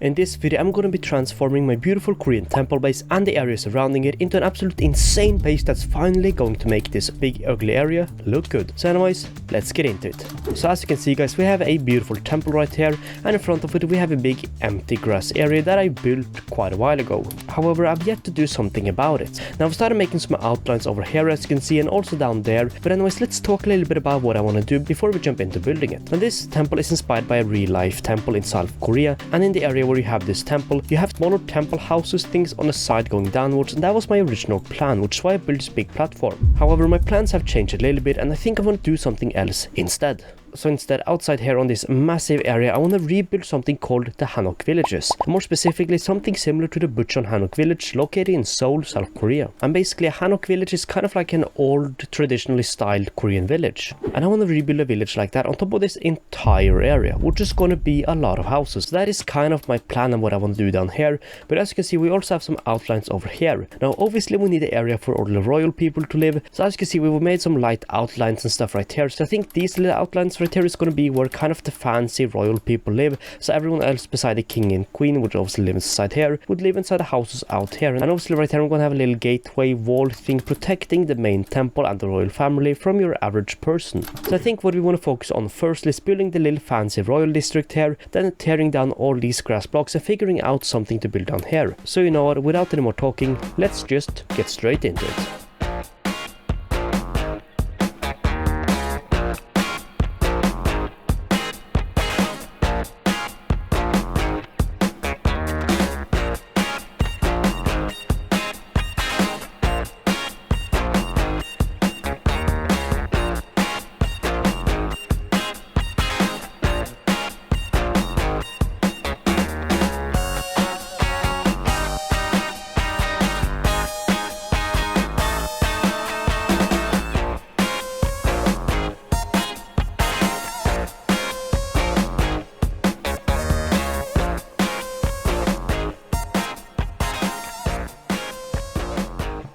In this video I'm going to be transforming my beautiful Korean temple base and the area surrounding it into an absolute insane base that's finally going to make this big ugly area look good. So anyways, let's get into it. So as you can see guys, we have a beautiful temple right here, and in front of it we have a big empty grass area that I built quite a while ago. However, I've yet to do something about it. Now I've started making some outlines over here as you can see, and also down there, but anyways, let's talk a little bit about what I want to do before we jump into building it. Now this temple is inspired by a real life temple in South Korea, and in the area where you have this temple, you have smaller temple houses, things on the side going downwards, and that was my original plan, which is why I built this big platform. However, my plans have changed a little bit, and I think I want to do something else instead. So instead, outside here on this massive area, I want to rebuild something called the Hanok Villages. More specifically, something similar to the Bukchon Hanok Village located in Seoul, South Korea. And basically, a Hanok Village is kind of like an old, traditionally styled Korean village. And I want to rebuild a village like that on top of this entire area, which is going to be a lot of houses. So that is kind of my plan and what I want to do down here. But as you can see, we also have some outlines over here. Now, obviously, we need an area for all the royal people to live. So as you can see, we've made some light outlines and stuff right here. So I think these little outlines right here is going to be where kind of the fancy royal people live, so everyone else beside the king and queen, which obviously live inside here, would live inside the houses out here. And obviously right here I'm going to have a little gateway wall thing protecting the main temple and the royal family from your average person. So I think what we want to focus on first is building the little fancy royal district here, then tearing down all these grass blocks and figuring out something to build down here. So you know what, without any more talking, let's just get straight into it.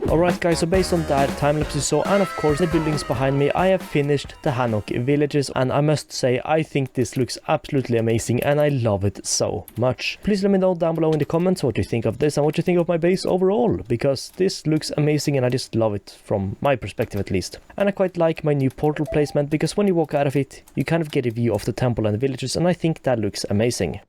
Alright guys, so based on that time-lapse you saw, and of course the buildings behind me, I have finished the Hanok Villages, and I must say I think this looks absolutely amazing and I love it so much. Please let me know down below in the comments what you think of this and what you think of my base overall, because this looks amazing and I just love it from my perspective at least. And I quite like my new portal placement, because when you walk out of it you kind of get a view of the temple and the villages, and I think that looks amazing.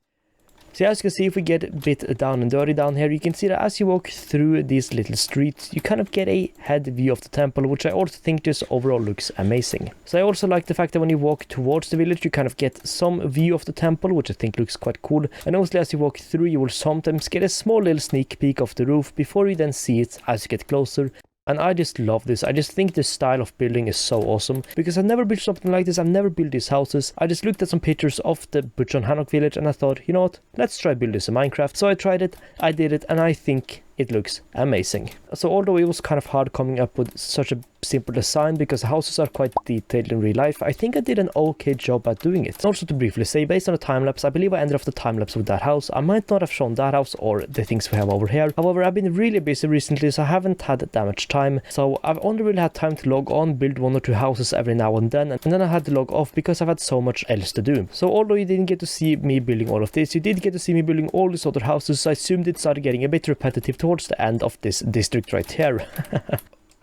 So as you can see, if we get a bit down and dirty down here, you can see that as you walk through these little streets, you kind of get a head view of the temple, which I also think just overall looks amazing. So I also like the fact that when you walk towards the village, you kind of get some view of the temple, which I think looks quite cool. And obviously as you walk through, you will sometimes get a small little sneak peek of the roof before you then see it as you get closer. And I just love this. I just think this style of building is so awesome, because I've never built something like this. I've never built these houses. I just looked at some pictures of the Bukchon Hanok Village and I thought, you know what, let's try build this in Minecraft. So I tried it, I did it, and I think it looks amazing. So although it was kind of hard coming up with such a simple design, because the houses are quite detailed in real life, I think I did an okay job at doing it. Also to briefly say, based on the time-lapse, I believe I ended off the time-lapse with that house. I might not have shown that house or the things we have over here. However, I've been really busy recently, so I haven't had that much time. So I've only really had time to log on, build one or two houses every now and then I had to log off because I've had so much else to do. So although you didn't get to see me building all of this, you did get to see me building all these other houses. So I assumed it started getting a bit repetitive towards the end of this district right here.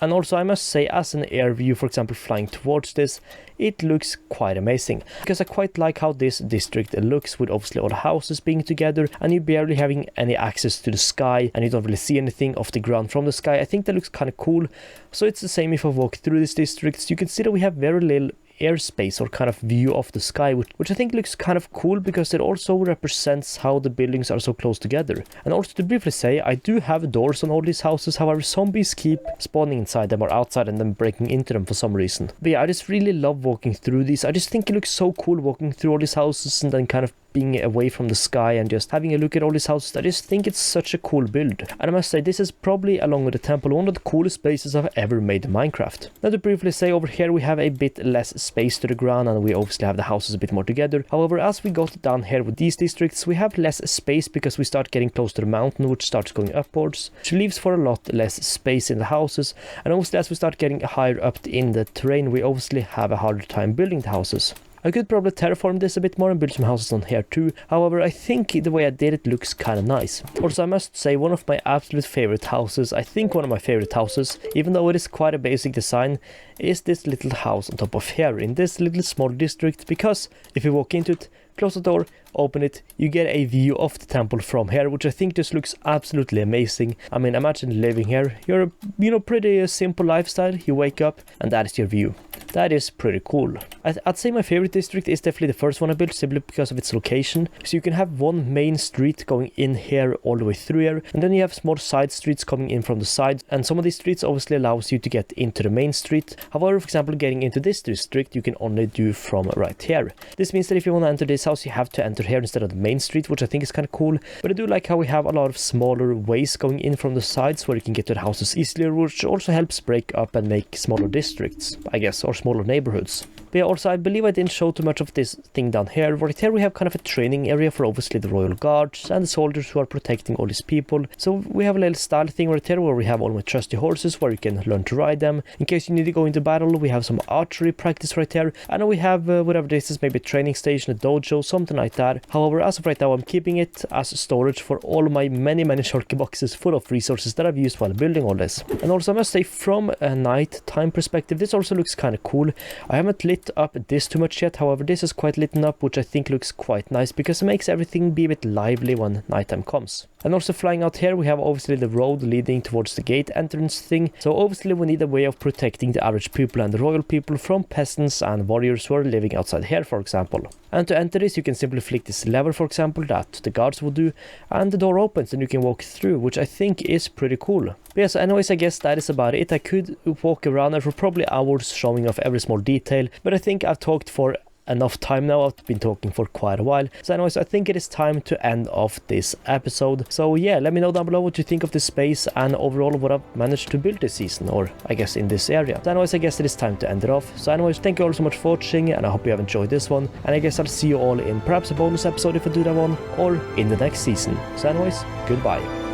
And also I must say, as an air view, for example, flying towards this, it looks quite amazing, because I quite like how this district looks, with obviously all the houses being together and you barely having any access to the sky, and you don't really see anything off the ground from the sky. I think that looks kind of cool. So it's the same if I walk through these districts. You can see that we have very little airspace or kind of view of the sky, which I think looks kind of cool, because it also represents how the buildings are so close together. And also to briefly say, I do have doors on all these houses. However, zombies keep spawning inside them or outside and then breaking into them for some reason. But yeah, I just really love walking through these. I just think it looks so cool walking through all these houses and then kind of being away from the sky and just having a look at all these houses. I just think it's such a cool build. And I must say, this is probably, along with the temple, one of the coolest bases I've ever made in Minecraft. Now to briefly say, over here we have a bit less space to the ground, and we obviously have the houses a bit more together. However, as we got down here with these districts, we have less space because we start getting close to the mountain, which starts going upwards, which leaves for a lot less space in the houses. And obviously as we start getting higher up in the terrain, we obviously have a harder time building the houses. I could probably terraform this a bit more and build some houses on here too. However, I think the way I did it looks kind of nice. Also, I must say one of my absolute favorite houses, I think one of my favorite houses, even though it is quite a basic design, is this little house on top of here in this little small district, because if you walk into it, close the door, open it, you get a view of the temple from here, which I think just looks absolutely amazing. I mean, imagine living here. You're a pretty simple lifestyle. You wake up and that is your view. That is pretty cool. I'd say my favorite district is definitely the first one I built, simply because of its location. So you can have one main street going in here all the way through here, and then you have small side streets coming in from the sides, and some of these streets obviously allows you to get into the main street. However, for example, getting into this district you can only do from right here. This means that if you want to enter this house, you have to enter here instead of the main street, which I think is kind of cool. But I do like how we have a lot of smaller ways going in from the sides where you can get to the houses easily, which also helps break up and make smaller districts, I guess, or smaller neighborhoods. But yeah, also I believe I didn't show too much of this thing down here. Right here we have kind of a training area for obviously the royal guards and the soldiers who are protecting all these people. So we have a little style thing right here where we have all my trusty horses where you can learn to ride them. In case you need to go into battle, we have some archery practice right here. I know we have whatever this is, maybe a training station, a dojo, something like that. However, as of right now, I'm keeping it as storage for all my many shulker boxes full of resources that I've used while building all this. And also I must say, from a night time perspective, this also looks kind of cool. I haven't lit up this too much yet, however this is quite lit up, which I think looks quite nice because it makes everything be a bit lively when nighttime comes. And also flying out here we have obviously the road leading towards the gate entrance thing, so obviously we need a way of protecting the average people and the royal people from peasants and warriors who are living outside here, for example. And to enter this you can simply flick this lever, for example, that the guards would do, and the door opens and you can walk through, which I think is pretty cool. But yeah, so anyways, I guess that is about it. I could walk around there for probably hours showing off every small detail, but I think I've talked for enough time now. I've been talking for quite a while. So anyways, I think it is time to end off this episode. So yeah, let me know down below what you think of this space and overall what I've managed to build this season, or I guess in this area. So anyways, I guess it is time to end it off. So anyways, thank you all so much for watching, and I hope you have enjoyed this one, and I guess I'll see you all in perhaps a bonus episode if I do that one, or in the next season. So anyways, goodbye.